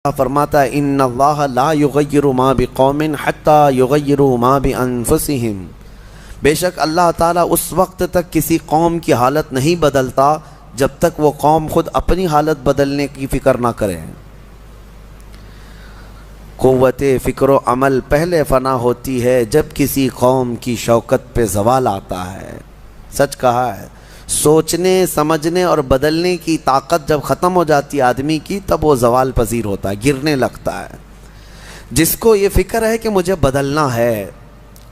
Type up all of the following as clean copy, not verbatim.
فرماتا ہے ان اللہ لا یغیر ما بقوم حتی یغیروا ما بانفسہم، بے شک اللہ تعالیٰ اس وقت تک کسی قوم کی حالت نہیں بدلتا جب تک وہ قوم خود اپنی حالت بدلنے کی فکر نہ کرے۔ قوت فکر و عمل پہلے فنا ہوتی ہے جب کسی قوم کی شوکت پہ زوال آتا ہے۔ سچ کہا ہے، سوچنے سمجھنے اور بدلنے کی طاقت جب ختم ہو جاتی ہے آدمی کی، تب وہ زوال پذیر ہوتا ہے، گرنے لگتا ہے۔ جس کو یہ فکر ہے کہ مجھے بدلنا ہے،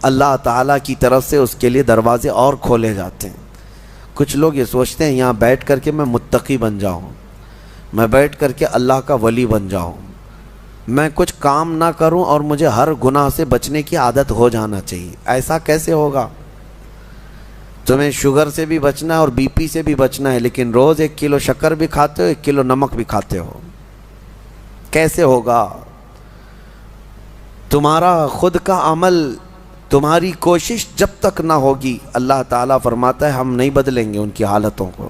اللہ تعالیٰ کی طرف سے اس کے لیے دروازے اور کھولے جاتے ہیں۔ کچھ لوگ یہ سوچتے ہیں یہاں بیٹھ کر کے میں متقی بن جاؤں، میں بیٹھ کر کے اللہ کا ولی بن جاؤں، میں کچھ کام نہ کروں اور مجھے ہر گناہ سے بچنے کی عادت ہو جانا چاہیے۔ ایسا کیسے ہوگا؟ تمہیں شوگر سے بھی بچنا ہے اور بی پی سے بھی بچنا ہے، لیکن روز 1 کلو شکر بھی کھاتے ہو، 1 کلو نمک بھی کھاتے ہو، کیسے ہوگا؟ تمہارا خود کا عمل، تمہاری کوشش جب تک نہ ہوگی، اللہ تعالیٰ فرماتا ہے ہم نہیں بدلیں گے ان کی حالتوں کو۔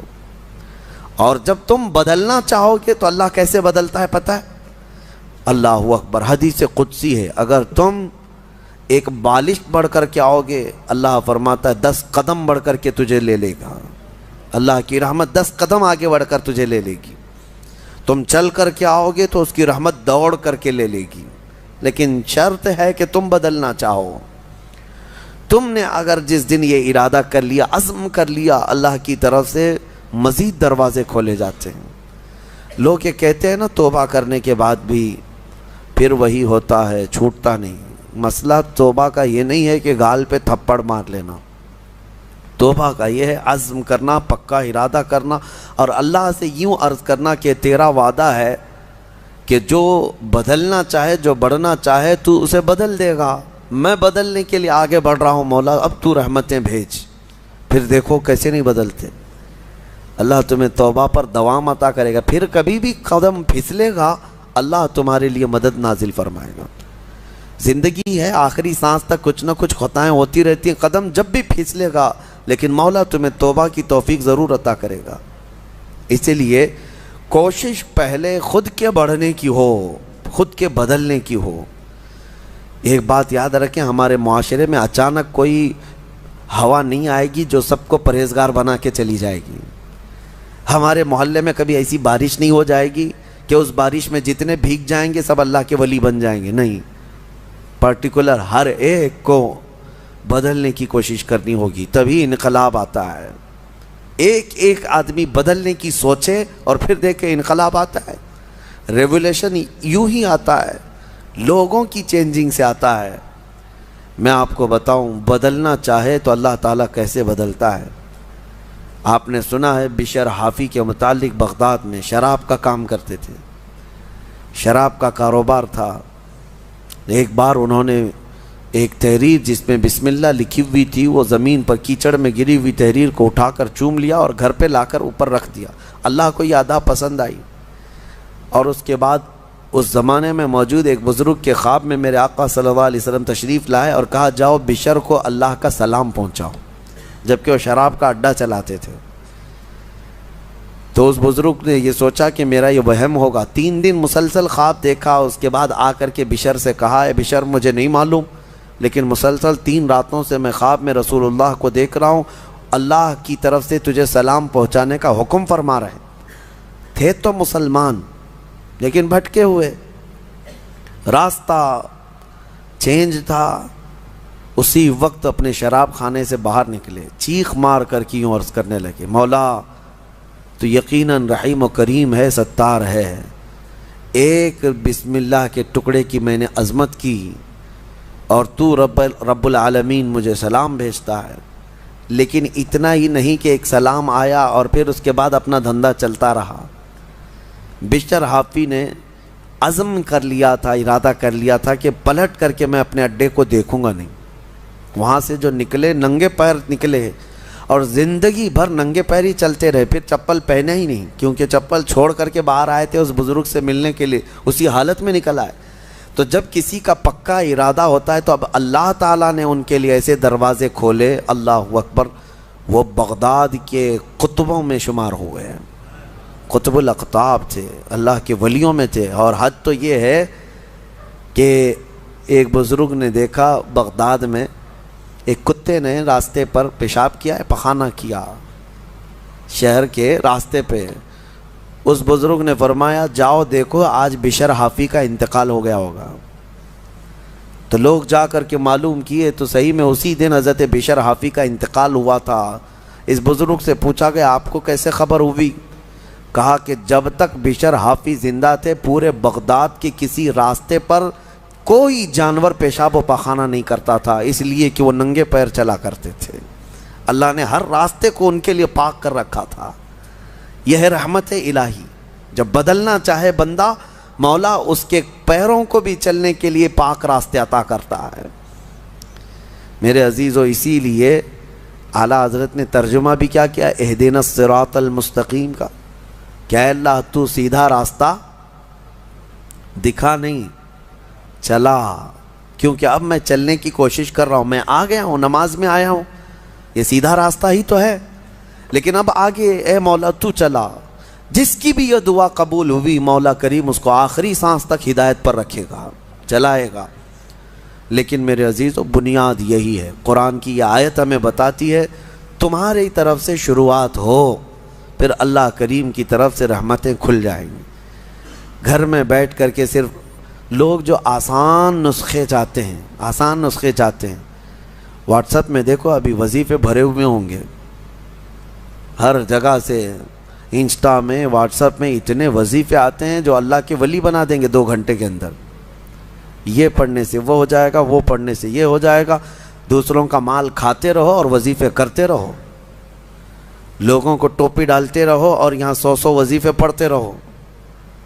اور جب تم بدلنا چاہو گے تو اللہ کیسے بدلتا ہے پتہ ہے؟ اللہ اکبر، حدیث قدسی ہے، اگر تم ایک بالش بڑھ کر کے آؤ گے، اللہ فرماتا ہے 10 قدم بڑھ کر کے تجھے لے لے گا۔ اللہ کی رحمت 10 قدم آگے بڑھ کر تجھے لے لے گی۔ تم چل کر کے آؤ گے تو اس کی رحمت دوڑ کر کے لے لے گی، لیکن شرط ہے کہ تم بدلنا چاہو۔ تم نے اگر جس دن یہ ارادہ کر لیا، عزم کر لیا، اللہ کی طرف سے مزید دروازے کھولے جاتے ہیں۔ لوگ یہ کہتے ہیں نا توبہ کرنے کے بعد بھی پھر وہی ہوتا ہے، چھوٹتا نہیں۔ مسئلہ توبہ کا یہ نہیں ہے کہ گال پہ تھپڑ مار لینا، توبہ کا یہ ہے عزم کرنا، پکا ارادہ کرنا، اور اللہ سے یوں عرض کرنا کہ تیرا وعدہ ہے کہ جو بدلنا چاہے، جو بڑھنا چاہے تو اسے بدل دے گا۔ میں بدلنے کے لیے آگے بڑھ رہا ہوں مولا، اب تو رحمتیں بھیج۔ پھر دیکھو کیسے نہیں بدلتے۔ اللہ تمہیں توبہ پر دوام عطا کرے گا، پھر کبھی بھی قدم پھسلے گا اللہ تمہارے لیے مدد نازل فرمائے گا۔ زندگی ہے، آخری سانس تک کچھ نہ کچھ خطائیں ہوتی رہتی ہیں، قدم جب بھی پھسلے گا لیکن مولا تمہیں توبہ کی توفیق ضرور عطا کرے گا۔ اسی لیے کوشش پہلے خود کے بڑھنے کی ہو، خود کے بدلنے کی ہو۔ ایک بات یاد رکھیں، ہمارے معاشرے میں اچانک کوئی ہوا نہیں آئے گی جو سب کو پرہیزگار بنا کے چلی جائے گی۔ ہمارے محلے میں کبھی ایسی بارش نہیں ہو جائے گی کہ اس بارش میں جتنے بھیگ جائیں گے سب اللہ کے ولی بن جائیں گے، نہیں، پرٹیکولر ہر ایک کو بدلنے کی کوشش کرنی ہوگی، تبھی انقلاب آتا ہے۔ ایک ایک آدمی بدلنے کی سوچے اور پھر دیکھے انقلاب آتا ہے۔ ریولیوشن یوں ہی آتا ہے، لوگوں کی چینجنگ سے آتا ہے۔ میں آپ کو بتاؤں، بدلنا چاہے تو اللہ تعالیٰ کیسے بدلتا ہے۔ آپ نے سنا ہے بشر حافی کے متعلق، بغداد میں شراب کا کام کرتے تھے، شراب کا کاروبار تھا۔ ایک بار انہوں نے ایک تحریر جس میں بسم اللہ لکھی ہوئی تھی، وہ زمین پر کیچڑ میں گری ہوئی تحریر کو اٹھا کر چوم لیا اور گھر پہ لا کر اوپر رکھ دیا۔ اللہ کو یہ ادا پسند آئی، اور اس کے بعد اس زمانے میں موجود ایک بزرگ کے خواب میں میرے آقا صلی اللہ علیہ وسلم تشریف لائے اور کہا جاؤ بشر کو اللہ کا سلام پہنچاؤ، جبکہ وہ شراب کا اڈا چلاتے تھے۔ تو اس بزرگ نے یہ سوچا کہ میرا یہ وہم ہوگا، 3 دن مسلسل خواب دیکھا، اس کے بعد آ کر کے بشر سے کہا اے بشر مجھے نہیں معلوم، لیکن مسلسل 3 راتوں سے میں خواب میں رسول اللہ کو دیکھ رہا ہوں، اللہ کی طرف سے تجھے سلام پہنچانے کا حکم فرما رہے ہیں۔ تھے تو مسلمان لیکن بھٹکے ہوئے، راستہ چینج تھا۔ اسی وقت اپنے شراب خانے سے باہر نکلے، چیخ مار کر کی یوں عرض کرنے لگے مولا تو یقیناً رحیم و کریم ہے، ستار ہے، ایک بسم اللہ کے ٹکڑے کی میں نے عظمت کی اور تو رب العالمین مجھے سلام بھیجتا ہے، لیکن اتنا ہی نہیں کہ ایک سلام آیا اور پھر اس کے بعد اپنا دھندا چلتا رہا۔ بشر حافی نے عزم کر لیا تھا، ارادہ کر لیا تھا کہ پلٹ کر کے میں اپنے اڈے کو دیکھوں گا نہیں۔ وہاں سے جو نکلے ننگے پیر نکلے اور زندگی بھر ننگے پیر ہی چلتے رہے، پھر چپل پہنے ہی نہیں، کیونکہ چپل چھوڑ کر کے باہر آئے تھے اس بزرگ سے ملنے کے لیے، اسی حالت میں نکل آئے۔ تو جب کسی کا پکا ارادہ ہوتا ہے تو اب اللہ تعالیٰ نے ان کے لیے ایسے دروازے کھولے، اللہ اکبر، وہ بغداد کے قطبوں میں شمار ہوئے ہیں۔ قطب الاقطاب تھے، اللہ کے ولیوں میں تھے. اور حد تو یہ ہے کہ ایک بزرگ نے دیکھا بغداد میں ایک کتے نے راستے پر پیشاب کیا ہے، پخانہ کیا شہر کے راستے پہ. اس بزرگ نے فرمایا جاؤ دیکھو آج بشر حافی کا انتقال ہو گیا ہوگا. تو لوگ جا کر کے معلوم کیے تو صحیح میں اسی دن حضرت بشر حافی کا انتقال ہوا تھا. اس بزرگ سے پوچھا گیا آپ کو کیسے خبر ہوئی؟ کہا کہ جب تک بشر حافی زندہ تھے پورے بغداد کے کسی راستے پر کوئی جانور پیشاب و پخانہ نہیں کرتا تھا، اس لیے کہ وہ ننگے پیر چلا کرتے تھے. اللہ نے ہر راستے کو ان کے لیے پاک کر رکھا تھا. یہ ہے رحمت الہی. جب بدلنا چاہے بندہ، مولا اس کے پیروں کو بھی چلنے کے لیے پاک راستے عطا کرتا ہے. میرے عزیزو، اسی لیے اعلیٰ حضرت نے ترجمہ بھی کیا کیا اہدنا الصراط المستقیم کا. کیا اللہ تو سیدھا راستہ دکھا نہیں، چلا. کیونکہ اب میں چلنے کی کوشش کر رہا ہوں، میں آ گیا ہوں، نماز میں آیا ہوں، یہ سیدھا راستہ ہی تو ہے، لیکن اب آگے اے مولا تو چلا. جس کی بھی یہ دعا قبول ہوئی مولا کریم اس کو آخری سانس تک ہدایت پر رکھے گا، چلائے گا. لیکن میرے عزیزو بنیاد یہی ہے. قرآن کی یہ آیت ہمیں بتاتی ہے تمہاری طرف سے شروعات ہو، پھر اللہ کریم کی طرف سے رحمتیں کھل جائیں گی. گھر میں بیٹھ کر کے صرف لوگ جو آسان نسخے چاہتے ہیں، واٹس ایپ میں دیکھو ابھی وظیفے بھرے ہوئے ہوں گے ہر جگہ سے. انسٹا میں، واٹس ایپ میں اتنے وظیفے آتے ہیں جو اللہ کے ولی بنا دیں گے 2 گھنٹے کے اندر. یہ پڑھنے سے وہ ہو جائے گا، وہ پڑھنے سے یہ ہو جائے گا. دوسروں کا مال کھاتے رہو اور وظیفے کرتے رہو، لوگوں کو ٹوپی ڈالتے رہو اور یہاں 100 وظیفے پڑھتے رہو.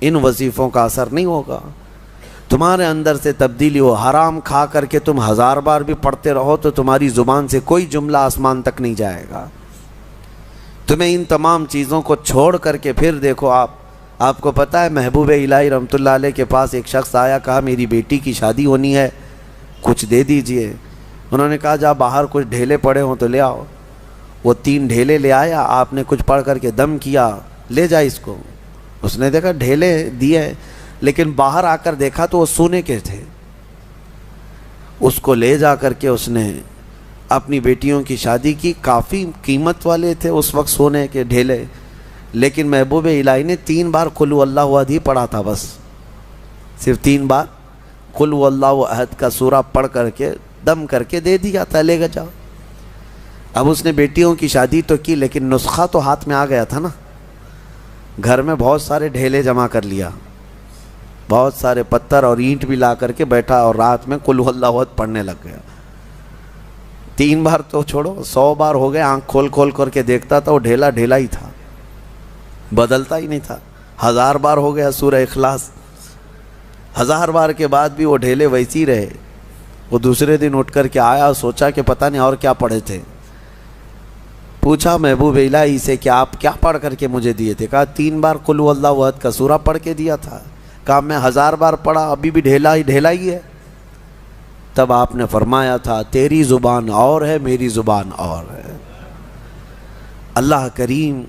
ان وظیفوں کا اثر نہیں ہوگا. تمہارے اندر سے تبدیلی ہو. حرام کھا کر کے تم 1000 بار بھی پڑھتے رہو تو تمہاری زبان سے کوئی جملہ آسمان تک نہیں جائے گا. تمہیں ان تمام چیزوں کو چھوڑ کر کے پھر دیکھو. آپ کو پتہ ہے محبوب الہی رحمۃ اللہ علیہ کے پاس ایک شخص آیا، کہا میری بیٹی کی شادی ہونی ہے، کچھ دے دیجئے. انہوں نے کہا جا باہر کچھ ڈھیلے پڑے ہوں تو لے آؤ. وہ 3 ڈھیلے لے آیا. آپ نے کچھ پڑھ کر کے دم کیا، لے جا اس کو. اس نے دیکھا ڈھیلے دیے، لیکن باہر آ کر دیکھا تو وہ سونے کے تھے. اس کو لے جا کر کے اس نے اپنی بیٹیوں کی شادی کی. کافی قیمت والے تھے اس وقت سونے کے ڈھیلے، لیکن محبوب الہی نے 3 بار قل هو اللہ احد ہی پڑھا تھا. بس صرف 3 بار قل هو اللہ احد کا سورہ پڑھ کر کے دم کر کے دے دیا تھا، لے گا جاؤ. اب اس نے بیٹیوں کی شادی تو کی، لیکن نسخہ تو ہاتھ میں آ گیا تھا نا. گھر میں بہت سارے ڈھیلے جمع کر لیا، بہت سارے پتھر اور اینٹ بھی لا کر کے بیٹھا اور رات میں قل هو اللہ احد پڑھنے لگ گیا. 3 بار تو چھوڑو، 100 بار ہو گئے. آنکھ کھول کر کے دیکھتا تھا وہ ڈھیلا ڈھیلا ہی تھا، بدلتا ہی نہیں تھا. 1000 بار ہو گیا سورہ اخلاص، 1000 بار کے بعد بھی وہ ڈھیلے ویسی رہے. وہ دوسرے دن اٹھ کر کے آیا، سوچا کہ پتہ نہیں اور کیا پڑھے تھے. پوچھا محبوب الہی سے کہ آپ کیا پڑھ کر کے مجھے دیے تھے؟ کہا 3 بار قل هو اللہ احد کا سورہ پڑھ کے دیا تھا. کہا میں 1000 بار پڑھا، ابھی بھی ڈھیلا ہی ہے. تب آپ نے فرمایا تھا تیری زبان اور ہے، میری زبان اور ہے. اللہ کریم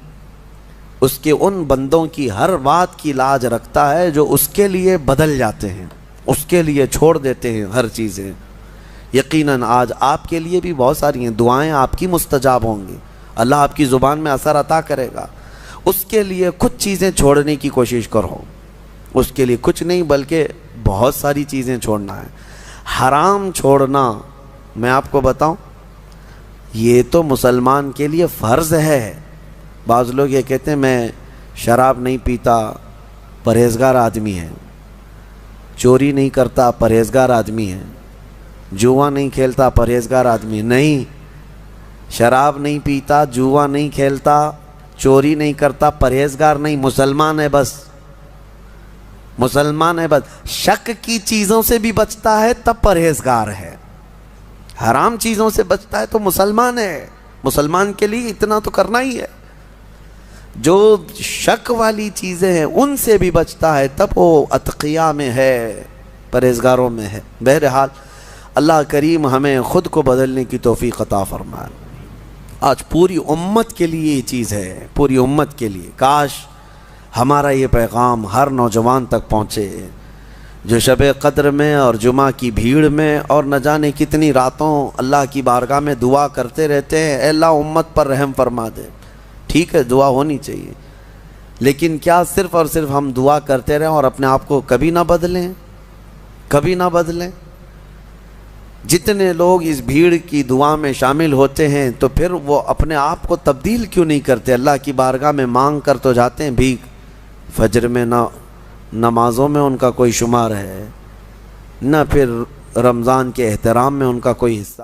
اس کے ان بندوں کی ہر بات کی لاج رکھتا ہے جو اس کے لیے بدل جاتے ہیں، اس کے لیے چھوڑ دیتے ہیں ہر چیزیں. یقیناً آج آپ کے لیے بھی بہت ساری ہیں دعائیں آپ کی مستجاب ہوں گی، اللہ آپ کی زبان میں اثر عطا کرے گا. اس کے لیے کچھ چیزیں چھوڑنے کی کوشش کرو. اس کے لیے کچھ نہیں بلکہ بہت ساری چیزیں چھوڑنا ہے. حرام چھوڑنا میں آپ کو بتاؤں یہ تو مسلمان کے لیے فرض ہے. بعض لوگ یہ کہتے ہیں میں شراب نہیں پیتا، پرہیزگار آدمی ہے، چوری نہیں کرتا، پرہیزگار آدمی ہے، جوا نہیں کھیلتا، پرہیزگار آدمی ہے. نہیں، شراب نہیں پیتا، جوا نہیں کھیلتا، چوری نہیں کرتا، پرہیزگار نہیں، مسلمان ہے بس. مسلمان ہے بس. شک کی چیزوں سے بھی بچتا ہے تب پرہیزگار ہے. حرام چیزوں سے بچتا ہے تو مسلمان ہے. مسلمان کے لیے اتنا تو کرنا ہی ہے. جو شک والی چیزیں ہیں ان سے بھی بچتا ہے تب وہ اتقیاء میں ہے، پرہیزگاروں میں ہے. بہرحال اللہ کریم ہمیں خود کو بدلنے کی توفیق عطا فرمائے. آج پوری امت کے لیے یہ چیز ہے، پوری امت کے لیے. کاش ہمارا یہ پیغام ہر نوجوان تک پہنچے جو شب قدر میں اور جمعہ کی بھیڑ میں اور نہ جانے کتنی راتوں اللہ کی بارگاہ میں دعا کرتے رہتے ہیں، اے اللہ امت پر رحم فرما دے۔ ٹھیک ہے، دعا ہونی چاہیے، لیکن کیا صرف اور صرف ہم دعا کرتے رہیں اور اپنے آپ کو کبھی نہ بدلیں؟ کبھی نہ بدلیں؟ جتنے لوگ اس بھیڑ کی دعا میں شامل ہوتے ہیں تو پھر وہ اپنے آپ کو تبدیل کیوں نہیں کرتے؟ اللہ کی بارگاہ میں مانگ کر تو جاتے ہیں بھیک، فجر میں نہ نمازوں میں ان کا کوئی شمار ہے، نہ پھر رمضان کے احترام میں ان کا کوئی حصہ۔